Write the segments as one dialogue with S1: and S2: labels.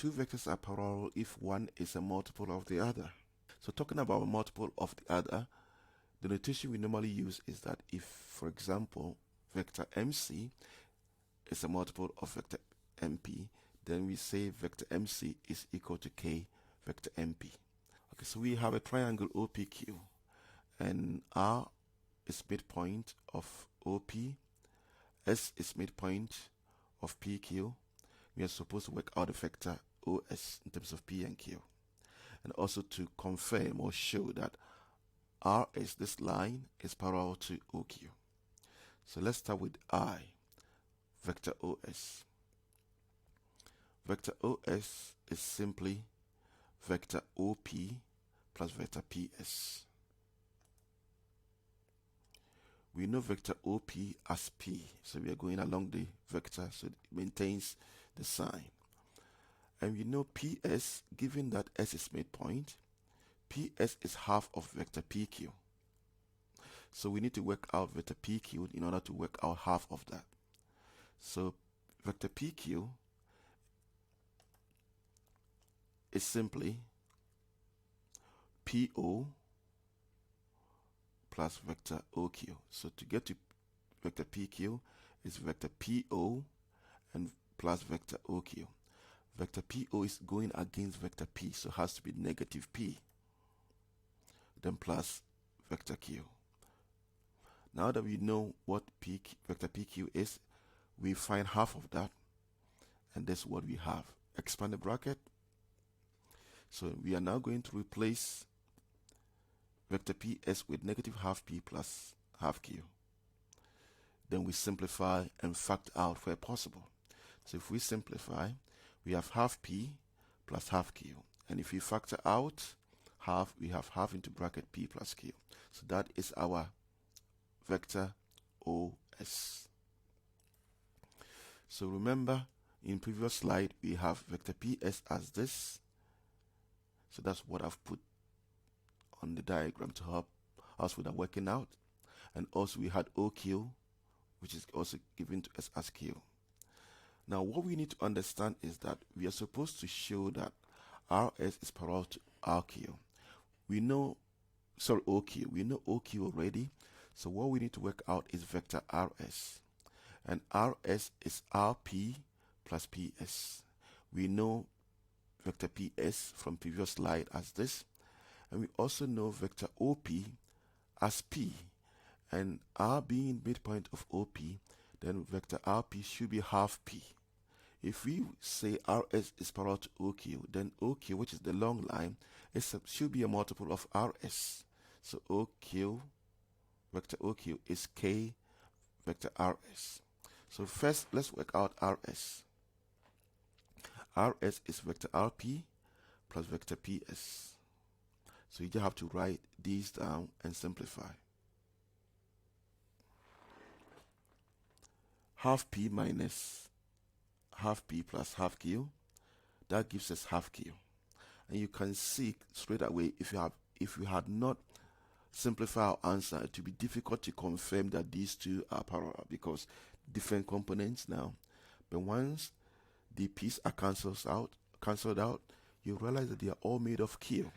S1: two vectors are parallel if one is a multiple of the other. So talking about a multiple of the other, the notation we normally use is that if, for example, vector MC is a multiple of vector MP, then we say vector MC is equal to K vector MP. Okay, so we have a triangle OPQ, and R is midpoint of OP, S is midpoint of PQ. We are supposed to work out the vector OS in terms of P and Q. And also to confirm or show that RS, this line, is parallel to OQ. So let's start with I, vector OS. Vector OS is simply vector OP plus vector PS. We know vector OP as P, so we are going along the vector, so it maintains the sign. And we know PS, given that S is midpoint, PS is half of vector PQ. So we need to work out vector PQ in order to work out half of that. So vector PQ is simply PO plus vector OQ. So to get to vector PQ is vector PO and plus vector OQ. Vector PO is going against vector P, so it has to be negative P. Then plus vector Q. Now that we know what vector PQ is, we find half of that, and that's what we have. Expand the bracket. So we are now going to replace vector PS with negative half P plus half Q. Then we simplify and factor out where possible. So if we simplify, we have half P plus half Q. And if we factor out half, we have half into bracket P plus Q. So that is our vector OS. So remember, in previous slide, we have vector PS as this. So that's what I've put on the diagram to help us with the working out. And also we had OQ, which is also given to us as Q. Now what we need to understand is that we are supposed to show that RS is parallel to RQ. We know, OQ. We know OQ already. So what we need to work out is vector RS. And RS is RP plus PS. We know vector PS from previous slide as this. And we also know vector OP as P. And R being midpoint of OP, then vector RP should be half P. If we say RS is parallel to OQ, then OQ, which is the long line, should be a multiple of RS. So OQ, vector OQ is K vector RS. So first, let's work out RS. RS is vector RP plus vector PS. So you just have to write these down and simplify. Half P minus half P plus half Q, that gives us half Q. And you can see straight away, if you had not simplified our answer, it would be difficult to confirm that these two are parallel because different components now. But once the P's are cancelled out, you realize that they are all made of Q.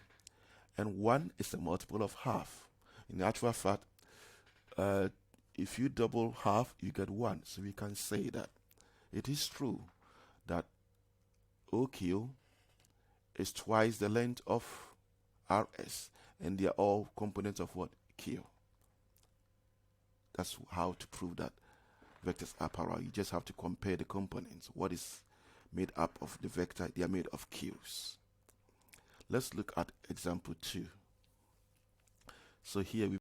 S1: And 1 is a multiple of half. In actual fact, if you double half, you get 1. So we can say that it is true that OQ is twice the length of RS, and they are all components of what? Q. That's how to prove that vectors are parallel. You just have to compare the components. What is made up of the vector? They are made of Q's. Let's look at example 2. So here we